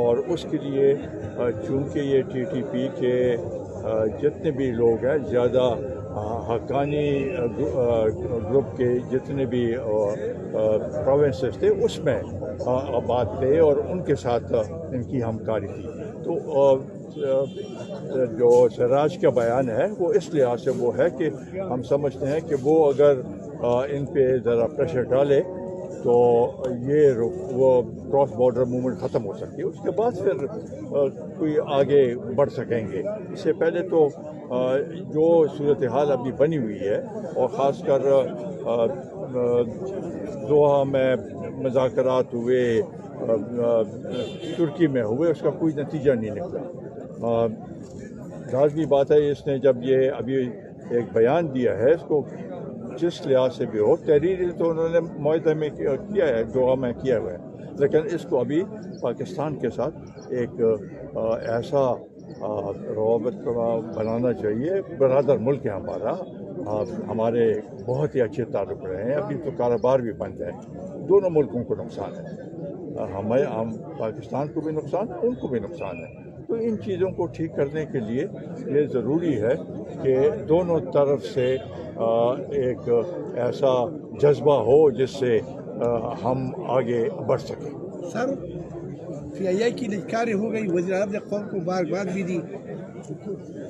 اور اس کے لیے چونکہ یہ TTP کے جتنے بھی لوگ ہیں زیادہ حقانی گروپ کے جتنے بھی پروونسز تھے اس میں آباد تھے اور ان کے ساتھ ان کی ہمکاری تھی. تو جو سراج کا بیان ہے وہ اس لحاظ سے وہ ہے کہ ہم سمجھتے ہیں کہ وہ اگر ان پہ ذرا پریشر ڈالے تو یہ وہ کراس بارڈر موومنٹ ختم ہو سکتی ہے. اس کے بعد پھر کوئی آگے بڑھ سکیں گے. اس سے پہلے تو جو صورتحال ابھی بنی ہوئی ہے اور خاص کر دوحہ میں مذاکرات ہوئے ترکی میں ہوئے اس کا کوئی نتیجہ نہیں نکلا. لازمی بات ہے اس نے جب یہ ابھی ایک بیان دیا ہے اس کو جس لحاظ سے بھی ہو تحریر تو انہوں نے معاہدے میں کیا ہے دوحہ میں کیا ہوا ہے لیکن اس کو ابھی پاکستان کے ساتھ ایک ایسا روابط بنانا چاہیے. برادر ملک ہے ہمارا, ہمارے بہت ہی اچھے تعلق رہے ہیں. ابھی تو کاروبار بھی بند ہے. دونوں ملکوں کو نقصان ہے. ہم پاکستان کو بھی نقصان ہے ان کو بھی نقصان ہے. تو ان چیزوں کو ٹھیک کرنے کے لیے یہ ضروری ہے کہ دونوں طرف سے ایک ایسا جذبہ ہو جس سے ہم آگے بڑھ سکیں. سر PII کی نجکاری ہو گئی, وزیر اعظم نے قوم کو بار بھی دی.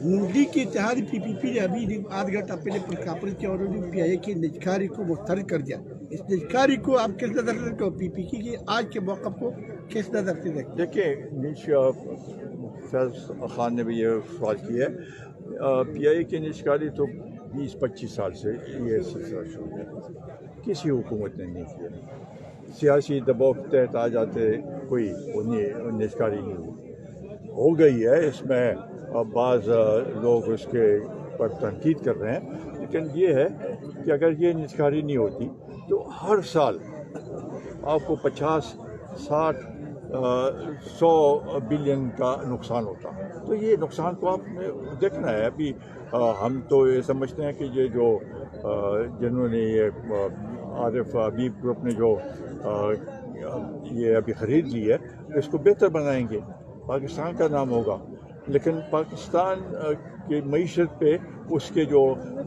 نون کی اتحاد PPP نے ابھی آدھ گھنٹہ پہلے پریس کانفرنس کی اور انہوں نے PII کی نجکاری کو مسترد کر دیا. اس نجکاری کو آپ کس نظر سے دیکھتے ہو, PPP کی آج کے موقف کو کس نظر سے دیکھتے؟ دیکھیے فیض خان نے بھی یہ سوال کیا ہے. PII کی نجکاری تو 20-25 سال سے یہ سلسلہ شروع ہے. کسی حکومت نے نہیں کیا. سیاسی دباؤ کے تحت آ جاتے کوئی نجکاری نہیں ہوئی. ہو گئی ہے. اس میں بعض لوگ اس کے پر تنقید کر رہے ہیں لیکن یہ ہے کہ اگر یہ نجکاری نہیں ہوتی تو ہر سال آپ کو 50-60-100 بلین کا نقصان ہوتا. تو یہ نقصان کو آپ نے دیکھنا ہے. ابھی ہم تو یہ سمجھتے ہیں کہ یہ جو جنہوں نے یہ عارف حبیب گروپ نے جو یہ ابھی خرید لی ہے اس کو بہتر بنائیں گے. پاکستان کا نام ہوگا لیکن پاکستان کی معیشت پہ اس کے جو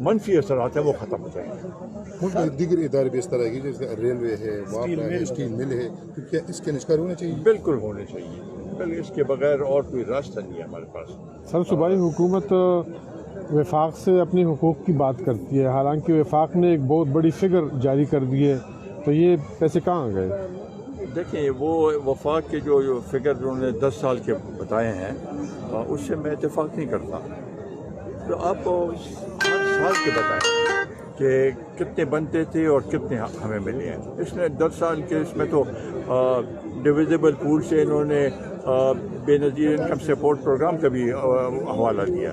منفی اثرات ہیں وہ ختم ہو جائیں گے. ملک میں دیگر ادارے بھی اس طرح کی جیسے ریلوے ہے, اسٹیل مل ہے, تو کیا اس کے نجکاری ہونے چاہیے؟ بالکل ہونے چاہیے. اس کے بغیر اور کوئی راستہ نہیں ہے ہمارے پاس. سر صوبائی حکومت وفاق سے اپنی حقوق کی بات کرتی ہے, حالانکہ وفاق نے ایک بہت بڑی فگر جاری کر دی ہے, تو یہ پیسے کہاں گئے؟ دیکھیں وہ وفاق کے جو فگر انہوں نے 10 سال کے بتائے ہیں اس سے میں اتفاق نہیں کرتا. تو آپ ہر سال کے بتائیں کہ کتنے بنتے تھے اور کتنے ہمیں ملے ہیں. اس نے 10 سال کے اس میں تو ڈویزیبل پول سے انہوں نے بے نظیر انکم سپورٹ پروگرام کا بھی حوالہ دیا.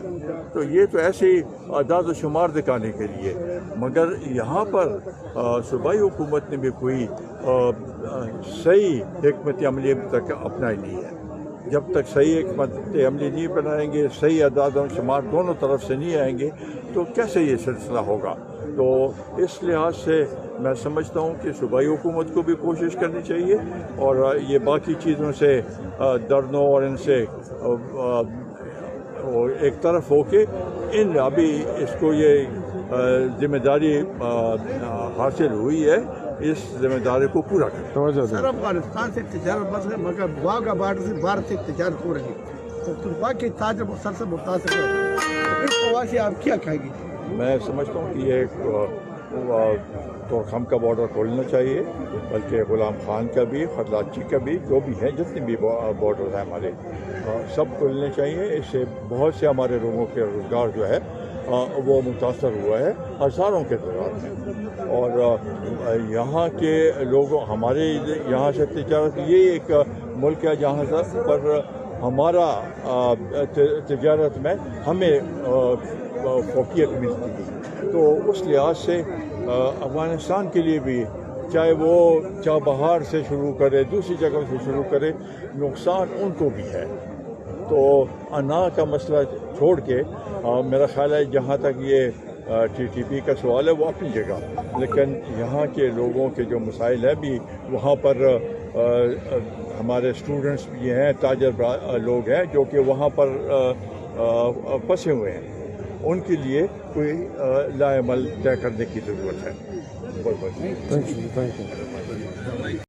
تو یہ تو ایسے ہی اعداد و شمار دکھانے کے لیے, مگر یہاں پر صوبائی حکومت نے بھی کوئی صحیح حکمت عملی تک اپنائی نہیں ہے. جب تک صحیح حکمت عملی نہیں بنائیں گے, صحیح اعداد و شمار دونوں طرف سے نہیں آئیں گے تو کیسے یہ سلسلہ ہوگا. تو اس لحاظ سے میں سمجھتا ہوں کہ صوبائی حکومت کو بھی کوشش کرنی چاہیے اور یہ باقی چیزوں سے ڈرنوں اور ان سے ایک طرف ہو کے ان ابھی اس کو یہ ذمہ داری حاصل ہوئی ہے, اس ذمہ داری کو پورا کریں. سر افغانستان سے تجارت بند ہے مگر واگا بارڈر سے بھارت سے تجارت ہو رہی ہے تو طلباء کے تاجر سر سے متاثر ہے. اس حوالے سے آپ کیا کہیں گے؟ میں سمجھتا ہوں کہ یہ تورخم کا بارڈر کھولنا چاہیے, بلکہ غلام خان کا بھی, خرلاچی کا بھی, جو بھی ہیں جتنے بھی بارڈر ہیں ہمارے سب کھولنے چاہیے. اس سے بہت سے ہمارے لوگوں کے روزگار جو ہے وہ متاثر ہوا ہے ہزاروں کے تعداد میں. اور یہاں کے لوگوں ہمارے یہاں سے تجارت, یہ ایک ملک ہے جہاں پر ہمارا تجارت میں ہمیں فوقیت ملتی ہے. تو اس لحاظ سے افغانستان کے لیے بھی چاہے وہ چابہار سے شروع کرے, دوسری جگہ سے شروع کرے, نقصان ان کو بھی ہے. تو انا کا مسئلہ چھوڑ کے میرا خیال ہے جہاں تک یہ TTP کا سوال ہے وہ اپنی جگہ, لیکن یہاں کے لوگوں کے جو مسائل ہیں بھی وہاں پر ہمارے اسٹوڈنٹس بھی ہیں، تاجر لوگ ہیں جو کہ وہاں پر پھنسے ہوئے ہیں، ان کے لیے کوئی لائحہ عمل طے کرنے کی ضرورت ہے۔ بہت بہت تھینک یو